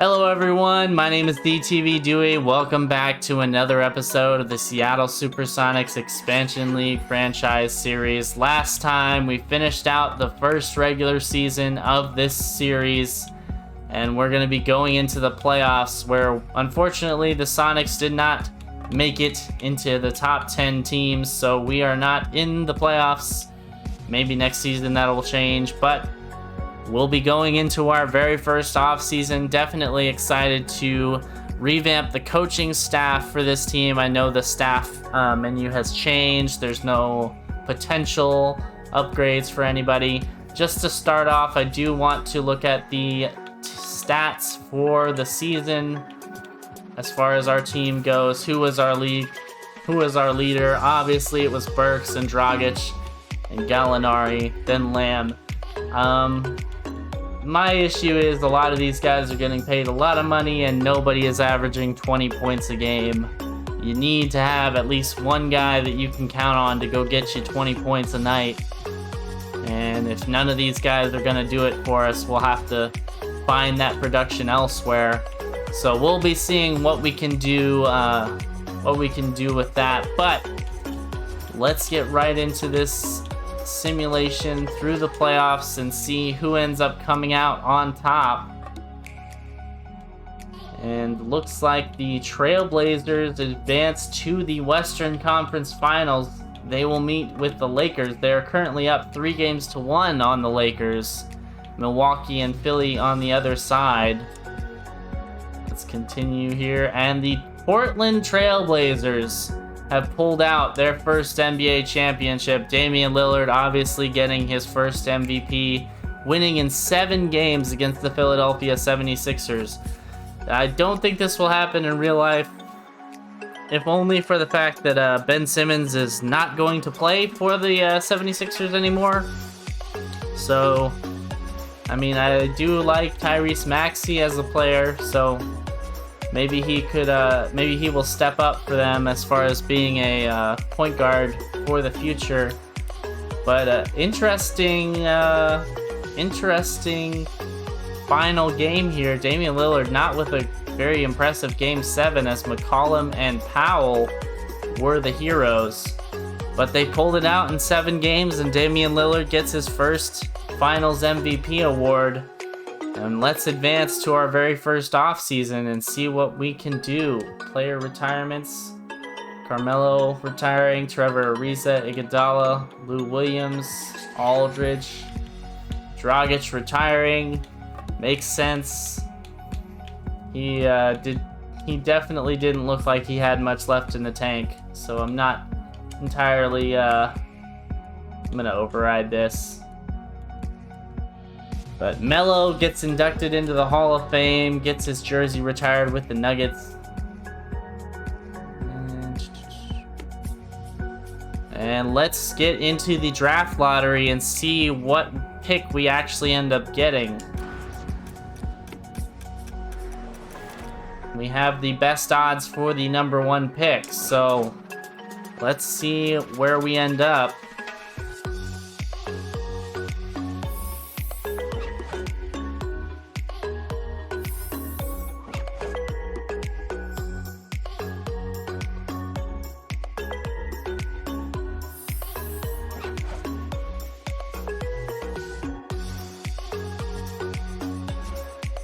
Hello everyone, my name is DTV Dewey. Welcome back to another episode of the Seattle Supersonics Expansion League franchise series. Last time we finished out the first regular season of this series, and we're going to be going into the playoffs where unfortunately the Sonics did not make it into the top 10 teams, so we are not in the playoffs. Maybe next season that will change, but we'll be going into our very first offseason. Definitely excited to revamp the coaching staff for this team. I know the staff menu has changed. There's no potential upgrades for anybody. Just to start off, I do want to look at the stats for the season as far as our team goes. Who was our leader? Obviously, it was Burks and Dragic and Gallinari, then Lamb. My issue is a lot of these guys are getting paid a lot of money and nobody is averaging 20 points a game. You need to have at least one guy that you can count on to go get you 20 points a night. And if none of these guys are going to do it for us, we'll have to find that production elsewhere. So we'll be seeing what we can do with that. But let's get right into this simulation through the playoffs and see who ends up coming out on top. And looks like the Trailblazers advance to the Western Conference Finals. They will meet with the Lakers. They're currently up 3-1 on the Lakers. Milwaukee and Philly on the other side. Let's continue here. And the Portland Trailblazers have pulled out their first NBA championship. Damian Lillard obviously getting his first MVP, winning in 7 games against the Philadelphia 76ers. I don't think this will happen in real life, if only for the fact that Ben Simmons is not going to play for the 76ers anymore. So, I mean, I do like Tyrese Maxey as a player, so maybe he will step up for them as far as being a point guard for the future. But interesting final game here. Damian Lillard not with a very impressive Game 7 as McCollum and Powell were the heroes. But they pulled it out in 7 games and Damian Lillard gets his first Finals MVP award. And let's advance to our very first offseason and see what we can do. Player retirements. Carmelo retiring, Trevor Ariza, Iguodala, Lou Williams, Aldridge, Dragic retiring. Makes sense. He definitely didn't look like he had much left in the tank, so I'm not entirely I'm gonna override this. But Melo gets inducted into the Hall of Fame, gets his jersey retired with the Nuggets. And let's get into the draft lottery and see what pick we actually end up getting. We have the best odds for the number 1 pick, so let's see where we end up.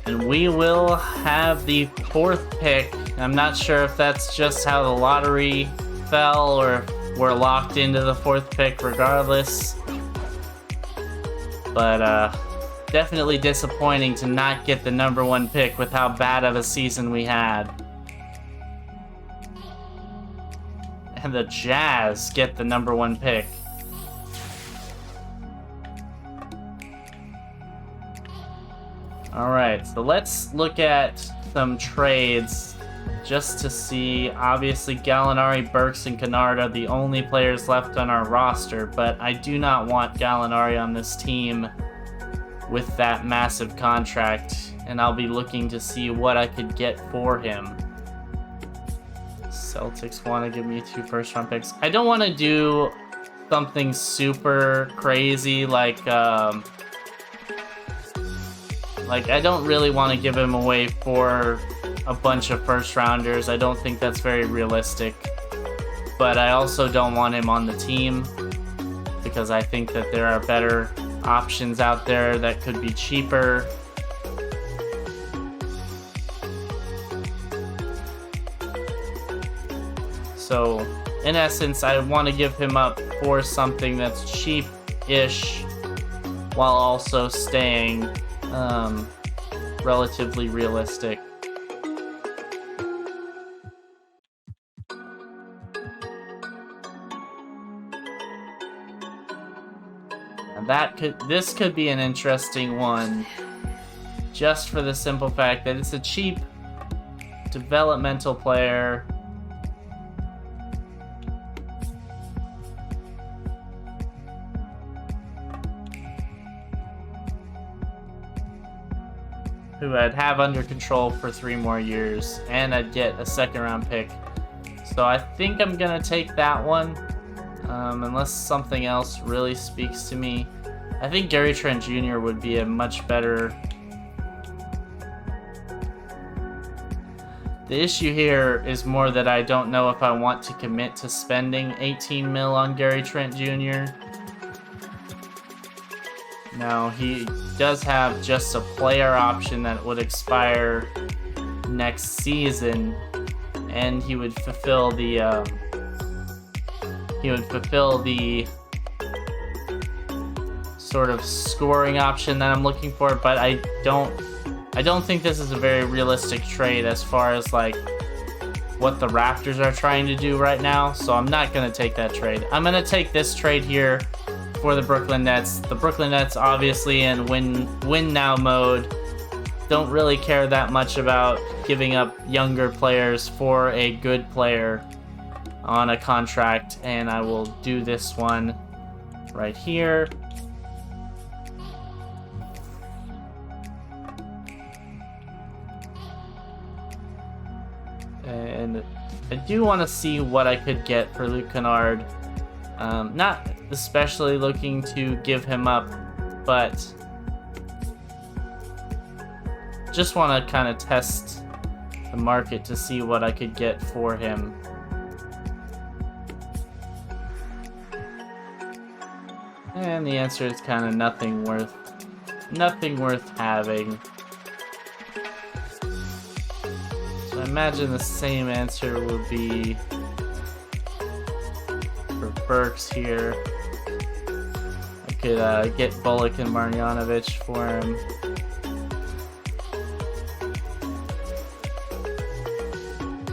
And we will have the 4th pick. I'm not sure if that's just how the lottery fell or if we're locked into the 4th pick regardless. But definitely disappointing to not get the number 1 pick with how bad of a season we had. And the Jazz get the number 1 pick. Alright, so let's look at some trades just to see. Obviously, Gallinari, Burks, and Kennard are the only players left on our roster, but I do not want Gallinari on this team with that massive contract, and I'll be looking to see what I could get for him. Celtics want to give me 2 first-round picks. I don't want to do something super crazy like Like, I don't really want to give him away for a bunch of first rounders. I don't think that's very realistic. But I also don't want him on the team because I think that there are better options out there that could be cheaper. So, in essence, I want to give him up for something that's cheap-ish while also staying relatively realistic. And this could be an interesting one, just for the simple fact that it's a cheap developmental player. Who I'd have under control for 3 more years, and I'd get a 2nd round pick. So I think I'm gonna take that one, unless something else really speaks to me. I think Gary Trent Jr. would be a much better... The issue here is more that I don't know if I want to commit to spending 18 mil on Gary Trent Jr. Now, he does have just a player option that would expire next season, and he would fulfill the sort of scoring option that I'm looking for. But I don't think this is a very realistic trade as far as like what the Raptors are trying to do right now. So I'm not gonna take that trade. I'm gonna take this trade here for the Brooklyn Nets. The Brooklyn Nets obviously in win now mode. Don't really care that much about giving up younger players for a good player on a contract, and I will do this one right here. And I do want to see what I could get for Luke Kennard. Not especially looking to give him up, but just want to kind of test the market to see what I could get for him. And the answer is kind of nothing worth having. So I imagine the same answer would be for Burks here. I could get Bullock and Marjanovic for him.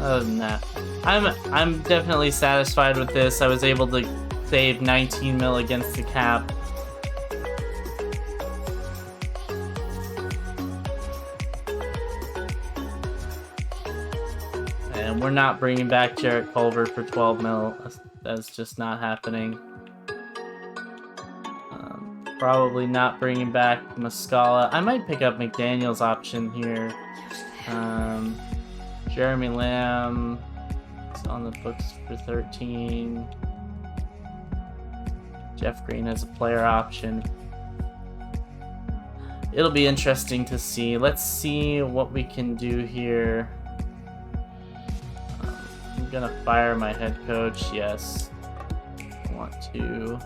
Other than that, I'm definitely satisfied with this. I was able to save 19 mil against the cap. And we're not bringing back Jarrett Culver for 12 mil. That's just not happening. Probably not bringing back Muscala. I might pick up McDaniel's option here. Jeremy Lamb is on the books for 13. Jeff Green has a player option. It'll be interesting to see. Let's see what we can do here. I'm gonna fire my head coach. Yes, I want to.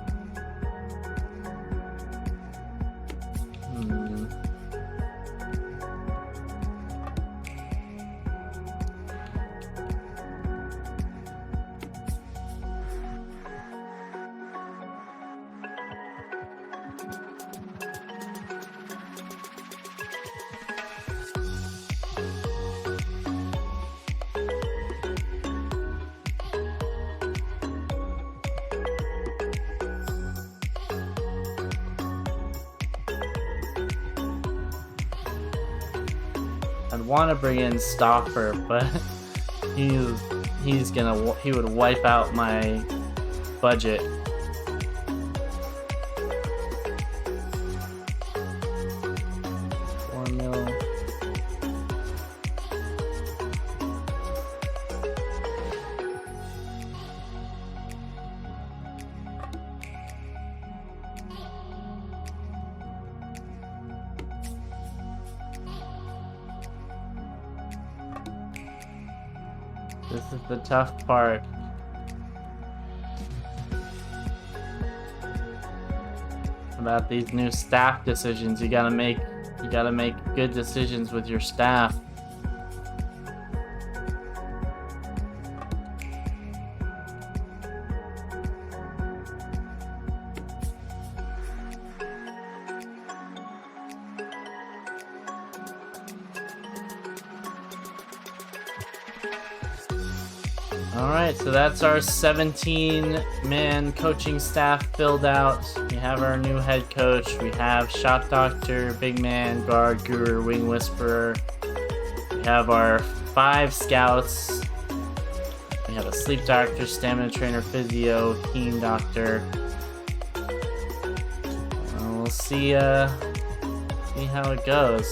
I'd want to bring in Stoffer, but he would wipe out my budget. $4 mil. This is the tough part. About these new staff decisions, you gotta make good decisions with your staff. Alright, so that's our 17-man coaching staff filled out. We have our new head coach. We have Shot Doctor, Big Man, Guard, Guru, Wing Whisperer. We have our 5 scouts. We have a Sleep Doctor, Stamina Trainer, Physio, Team Doctor. We'll see how it goes.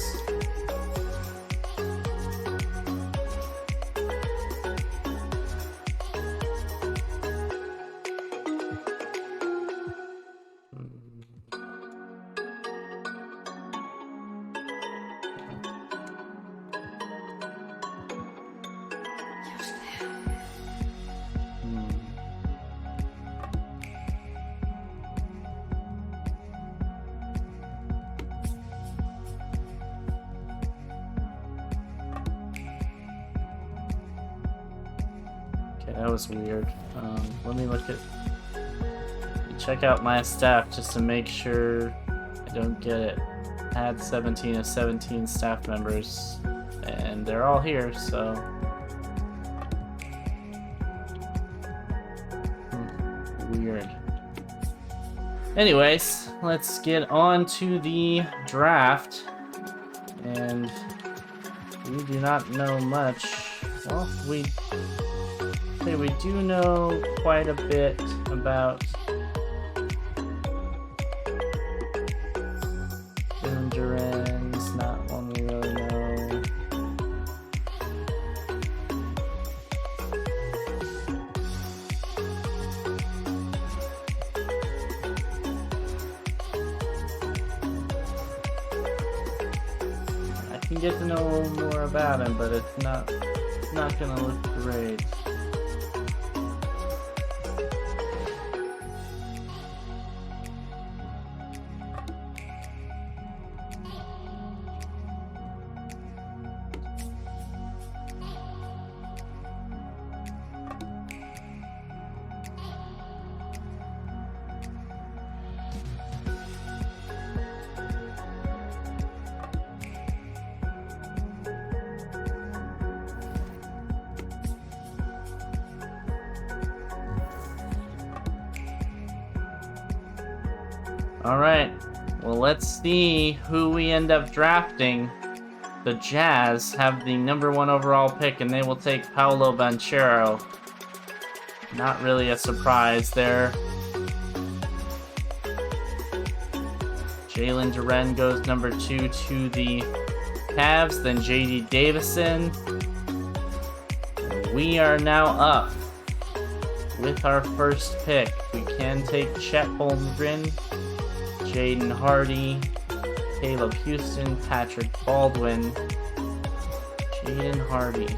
That was weird. Let me check out my staff just to make sure I don't get it. Add 17 of 17 staff members, and they're all here, so. Weird. Anyways, let's get on to the draft. And we do not know much. Well, we do know quite a bit about Duran's, not one we really know. I can get to know a little more about him, but it's not gonna look great. Alright, well, let's see who we end up drafting. The Jazz have the #1 overall pick, and they will take Paolo Banchero. Not really a surprise there. Jalen Duren goes #2 to the Cavs, then J.D. Davison. We are now up with our first pick. We can take Chet Holmgren, Jaden Hardy, Caleb Houston, Patrick Baldwin, Jaden Hardy.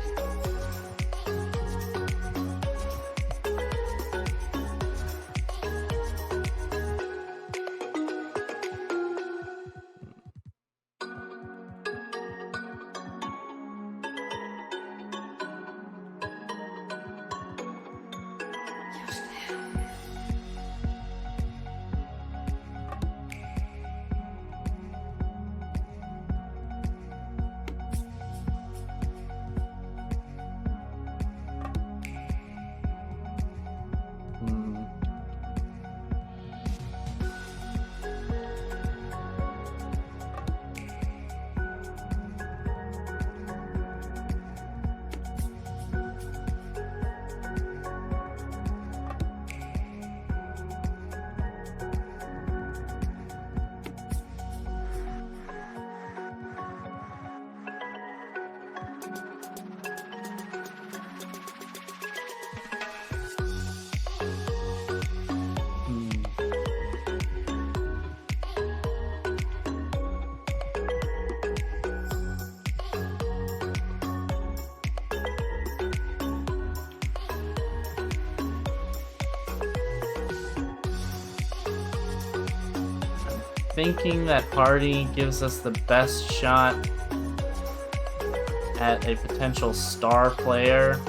thinking that Hardy gives us the best shot at a potential star player.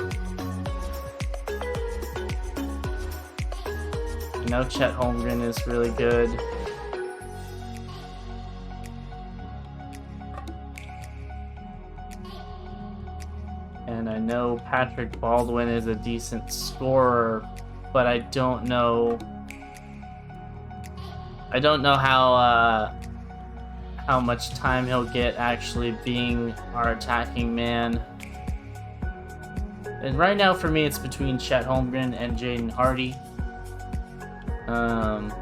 You know, Chet Holmgren is really good. And I know Patrick Baldwin is a decent scorer, but I don't know how much time he'll get actually being our attacking man. And right now for me it's between Chet Holmgren and Jaden Hardy. And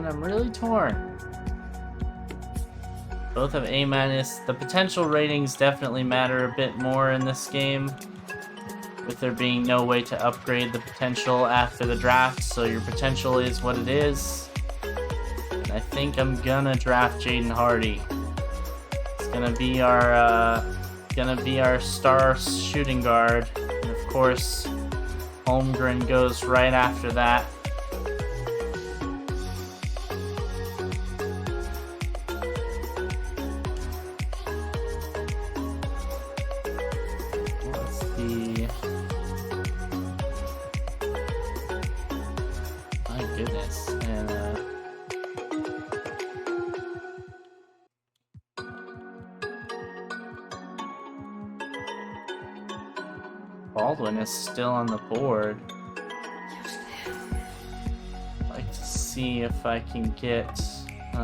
I'm really torn. Both have A-. The potential ratings definitely matter a bit more in this game, with there being no way to upgrade the potential after the draft, so your potential is what it is. And I think I'm gonna draft Jaden Hardy. It's gonna be our star shooting guard, and of course Holmgren goes right after that. Baldwin is still on the board. I'd like to see if I can get if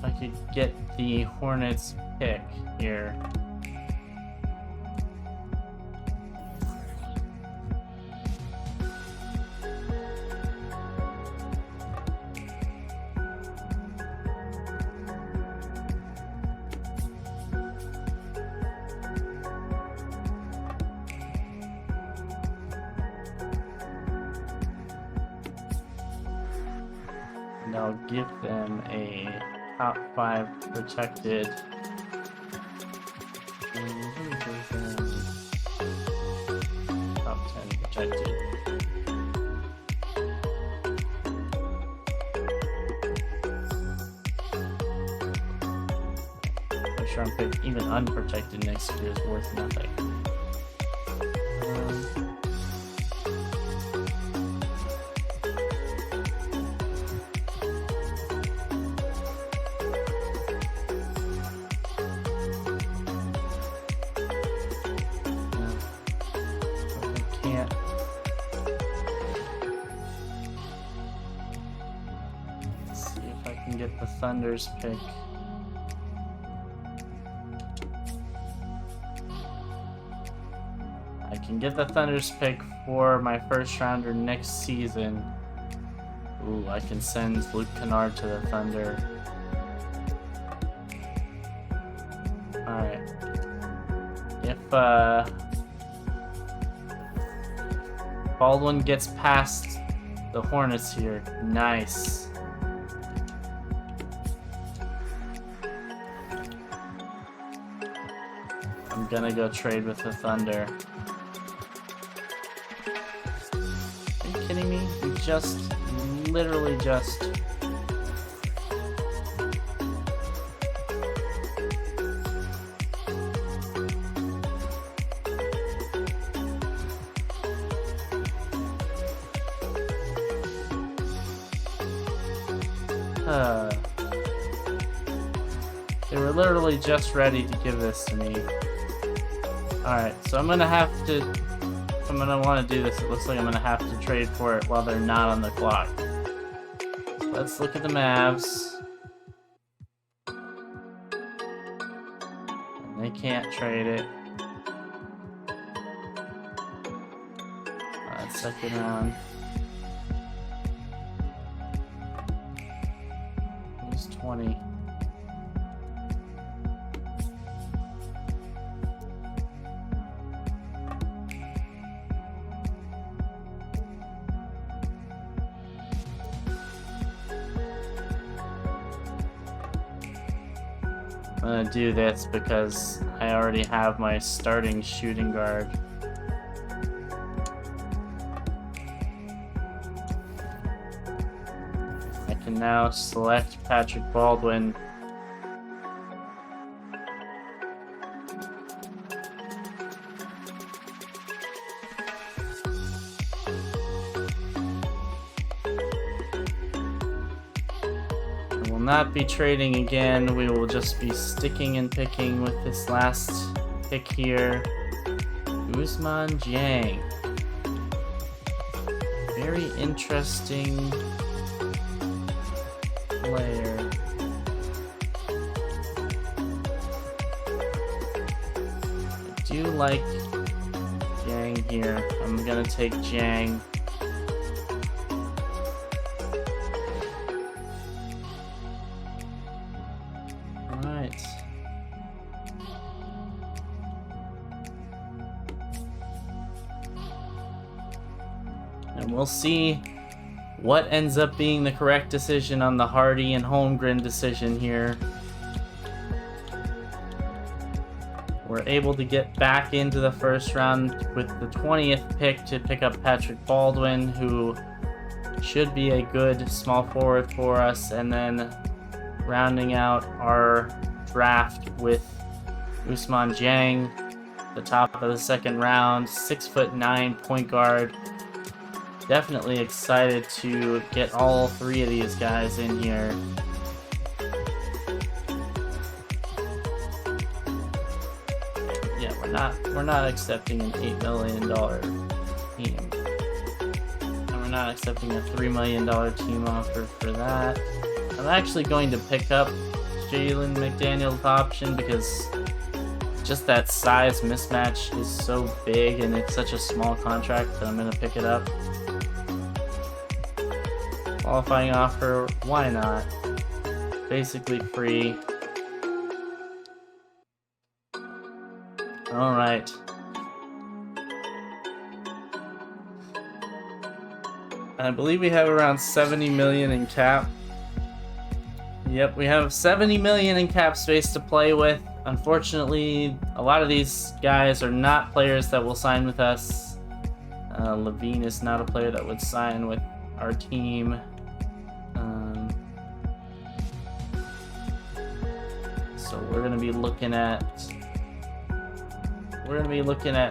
I could get the Hornets pick here. And I'll give them a top 5 protected. Top 10 protected. First round pick, even unprotected next year, is worth nothing. Get the Thunder's pick. I can get the Thunder's pick for my first rounder next season. Ooh, I can send Luke Kennard to the Thunder. Alright. If Baldwin gets past the Hornets here, nice. I'm gonna go trade with the Thunder. Are you kidding me? We literally just... They were literally just ready to give this to me. Alright, so I'm gonna have to... If I'm gonna want to do this, it looks like I'm gonna have to trade for it while they're not on the clock. So let's look at the Mavs. And they can't trade it. Alright, second round. He's 20. I'm gonna do this because I already have my starting shooting guard. can now select Patrick Baldwin. Not be trading again. We will just be sticking and picking with this last pick here. Ousmane Dieng. Very interesting player. I do like Dieng here. I'm gonna take Dieng. And we'll see what ends up being the correct decision on the Hardy and Holmgren decision here. We're able to get back into the first round with the 20th pick to pick up Patrick Baldwin, who should be a good small forward for us, and then rounding out our draft with Ousmane Dieng, the top of the second round, 6'9" point guard. Definitely excited to get all three of these guys in here. Yeah, we're not accepting an $8 million team. And we're not accepting a $3 million team offer for that. I'm actually going to pick up Jalen McDaniel's option because just that size mismatch is so big and it's such a small contract that I'm going to pick it up. Qualifying offer, why not? Basically free. Alright. I believe we have around 70 million in cap. Yep, we have 70 million in cap space to play with. Unfortunately, a lot of these guys are not players that will sign with us. Levine is not a player that would sign with our team. So we're gonna be looking at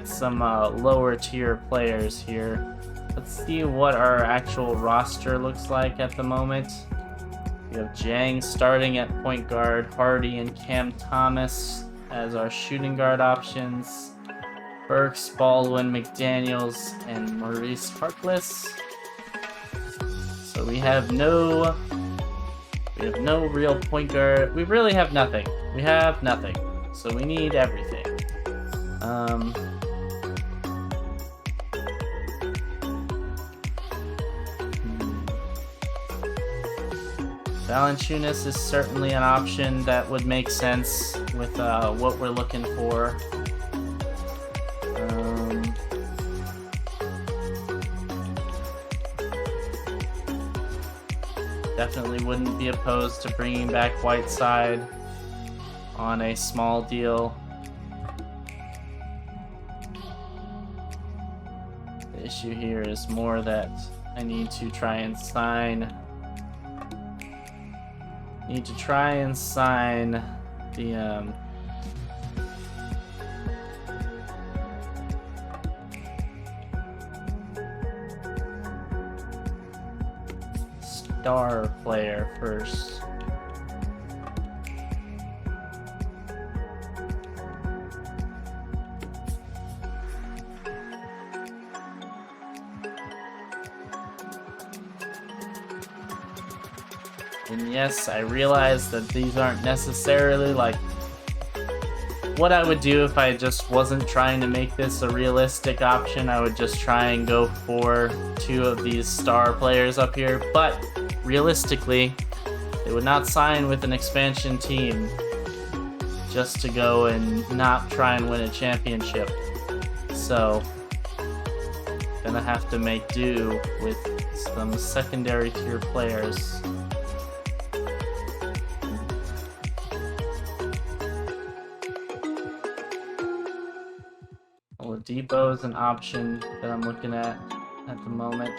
some lower tier players here. Let's see what our actual roster looks like at the moment. We have Dieng starting at point guard, Hardy and Cam Thomas as our shooting guard options, Burks, Baldwin, McDaniels, and Maurice Harkless. So we have no real point guard. We really have nothing. We have nothing. So we need everything. Valanciunas is certainly an option that would make sense with what we're looking for. Definitely wouldn't be opposed to bringing back Whiteside on a small deal. The issue here is more that I need to try and sign the star player first. And yes, I realize that these aren't necessarily like what I would do if I just wasn't trying to make this a realistic option. I would just try and go for two of these star players up here, but realistically, they would not sign with an expansion team just to go and not try and win a championship. So, gonna have to make do with some secondary tier players. Oladipo is an option that I'm looking at the moment.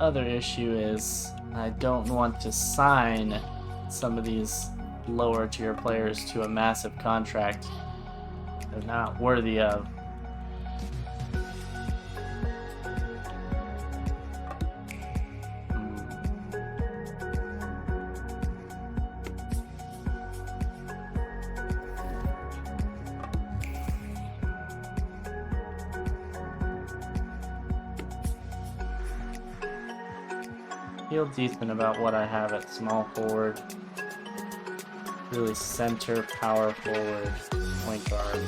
other issue is I don't want to sign some of these lower tier players to a massive contract they're not worthy of. Feel decent about what I have at small forward. Really center, power forward, point guard.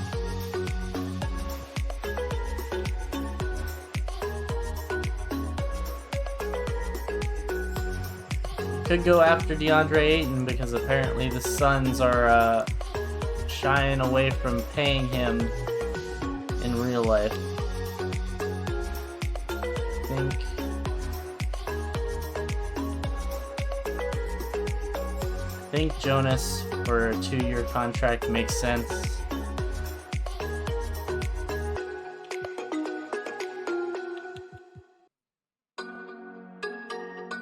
Could go after DeAndre Ayton because apparently the Suns are shying away from paying him in real life. I think Jonas for a 2-year contract makes sense.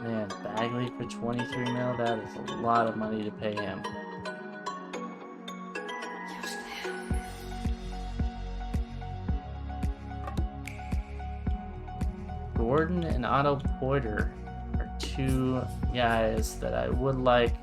Man, Bagley for 23 mil, that is a lot of money to pay him. Gordon and Otto Porter are 2 guys that I would like.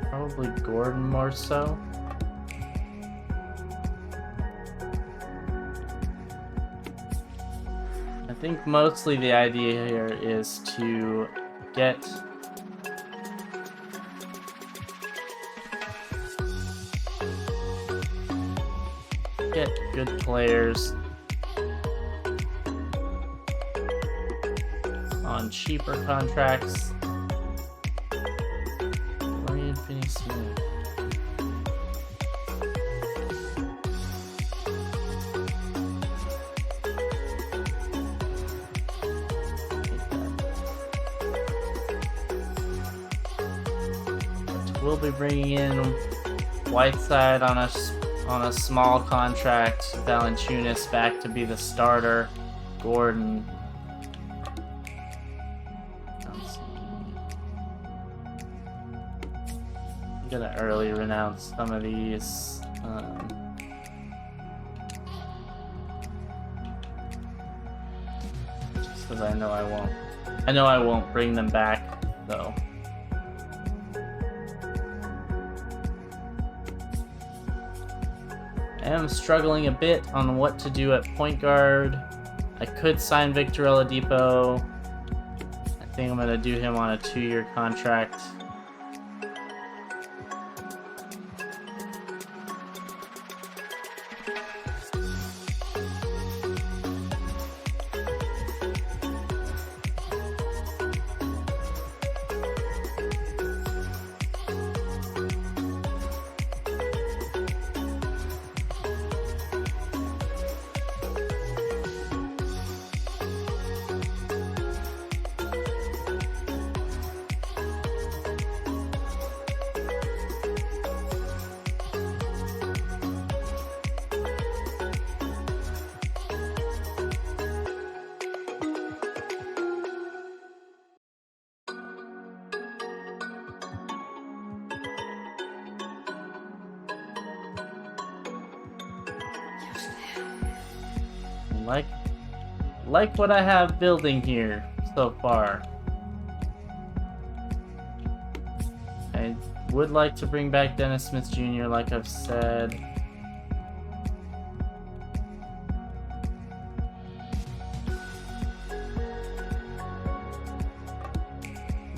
Probably Gordon more so. I think mostly the idea here is to get good players on cheaper contracts. Finney-Smith. We'll be bringing in Whiteside on a small contract, Valanciunas back to be the starter, Gordon. I'm gonna early renounce some of these. Just because I know I won't. I know I won't bring them back though. I am struggling a bit on what to do at point guard. I could sign Victor Oladipo. I think I'm gonna do him on a 2-year contract. Like what I have building here so far. I would like to bring back Dennis Smith Jr. like I've said.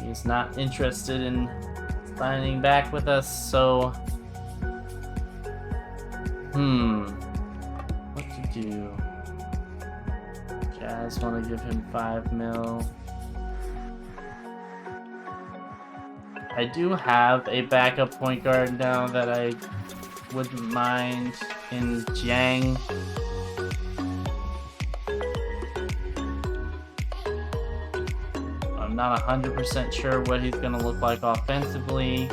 He's not interested in signing back with us, so what to do? Jazz want to give him 5 mil. I do have a backup point guard now that I wouldn't mind in Jang. not 100% sure what he's going to look like offensively.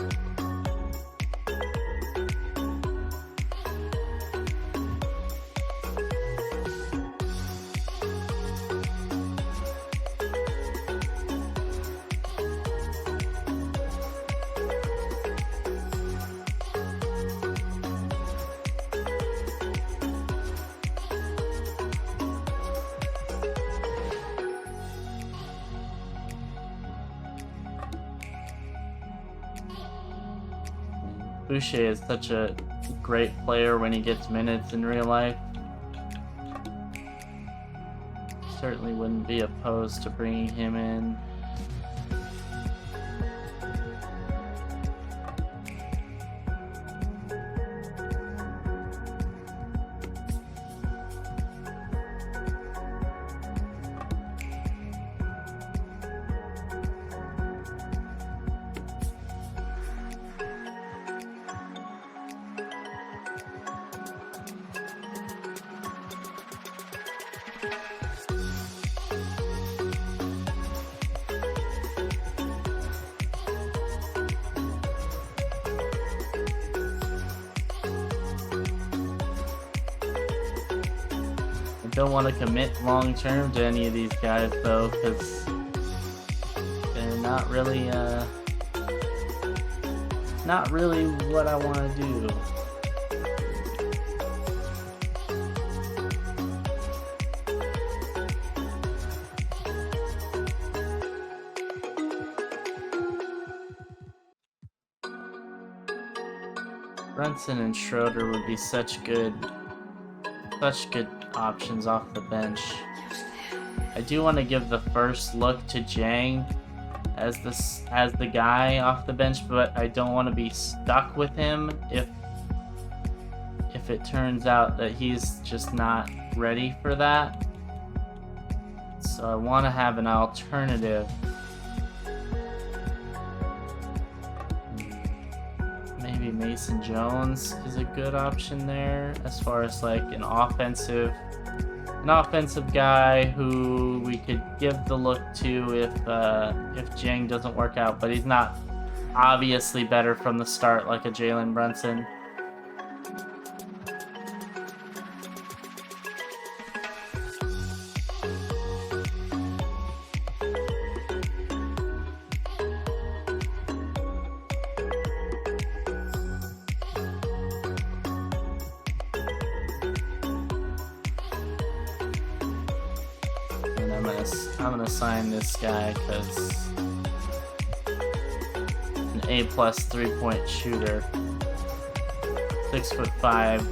Boucher is such a great player when he gets minutes in real life. Certainly wouldn't be opposed to bringing him in. Don't want to commit long term to any of these guys though, because they're not really what I want to do. Brunson and Schroeder would be such good options off the bench. I do want to give the first look to Jang as the guy off the bench, but I don't want to be stuck with him if it turns out that he's just not ready for that. So I want to have an alternative. Maybe Mason Jones is a good option there as far as like an offensive guy who we could give the look to if Jang doesn't work out, but he's not obviously better from the start like a Jalen Brunson. I'm gonna sign this guy because an A+ 3-point shooter, 6'5".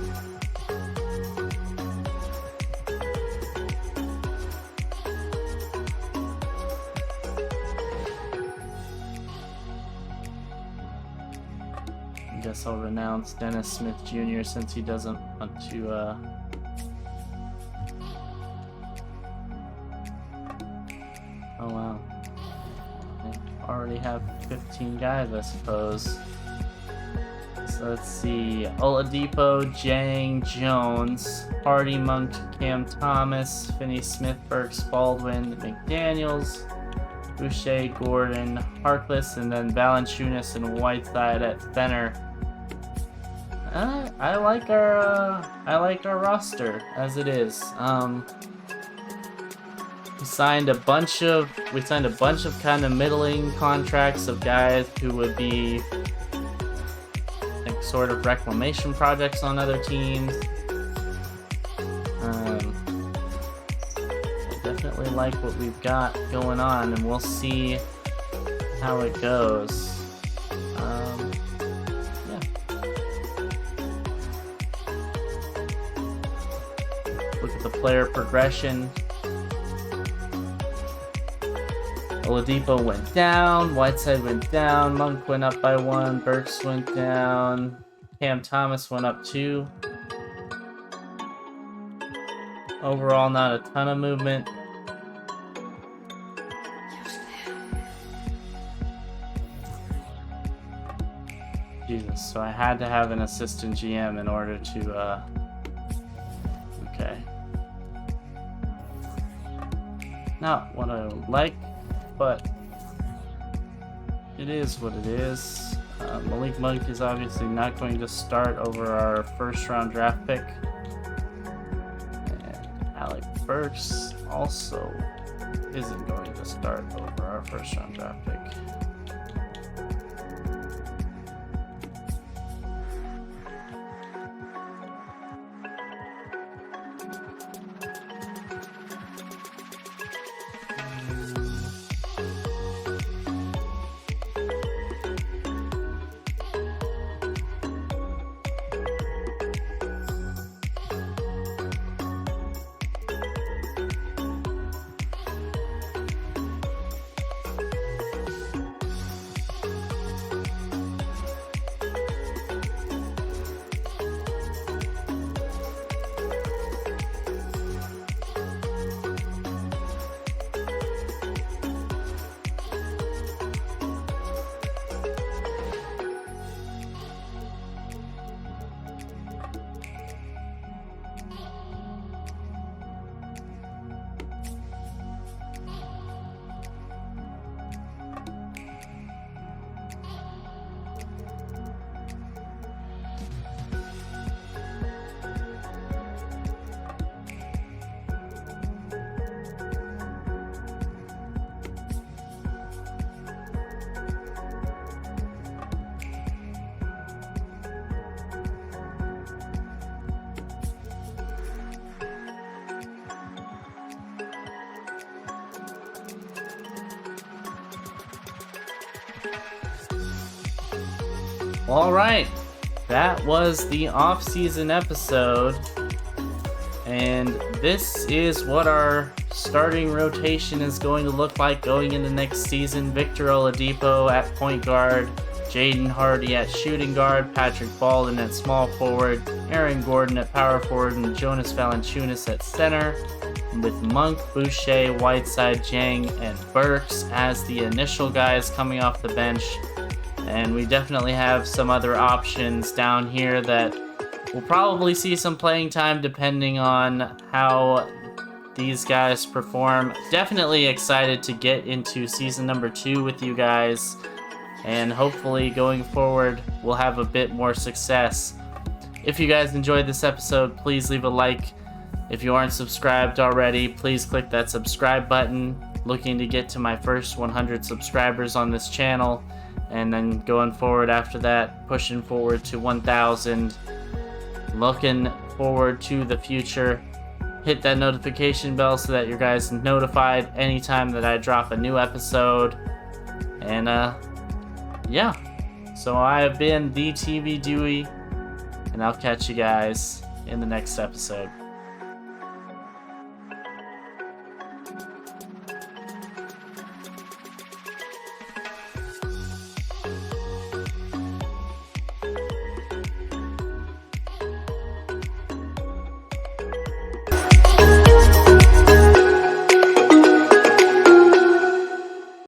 I guess I'll renounce Dennis Smith Jr. since he doesn't want to oh wow. I already have 15 guys, I suppose. So let's see. Oladipo, Jang, Jones, Hardy, Monk, Cam Thomas, Finney Smith, Burks, Baldwin, McDaniels, Boucher, Gordon, Harkless, and then Valanciunas and Whiteside at center. I like our roster as it is. We signed a bunch of kind of middling contracts of guys who would be like sort of reclamation projects on other teams. I definitely like what we've got going on, and we'll see how it goes. Yeah. Look at the player progression. Oladipo went down, Whiteside went down, Monk went up by 1, Burks went down, Cam Thomas went up 2. Overall, not a ton of movement. Jesus, so I had to have an assistant GM in order to, okay. Not what I would like, but it is what it is. Malik Monk is obviously not going to start over our first round draft pick. And Alec Burks also isn't going to start over our first round draft pick. All right, that was the off-season episode, and this is what our starting rotation is going to look like going into next season. Victor Oladipo at point guard, Jaden Hardy at shooting guard, Patrick Baldwin at small forward, Aaron Gordon at power forward, and Jonas Valanciunas at center, with Monk, Boucher, Whiteside, Jang, and Burks as the initial guys coming off the bench. And we definitely have some other options down here that we'll probably see some playing time depending on how these guys perform. Definitely excited to get into season number 2 with you guys, and hopefully going forward we'll have a bit more success. If you guys enjoyed this episode, please leave a like. If you aren't subscribed already, please click that subscribe button. Looking to get to my first 100 subscribers on this channel, and then going forward after that, pushing forward to 1,000. Looking forward to the future. Hit that notification bell so that you guys are notified anytime that I drop a new episode. And yeah, so I have been the TV Dewey, and I'll catch you guys in the next episode.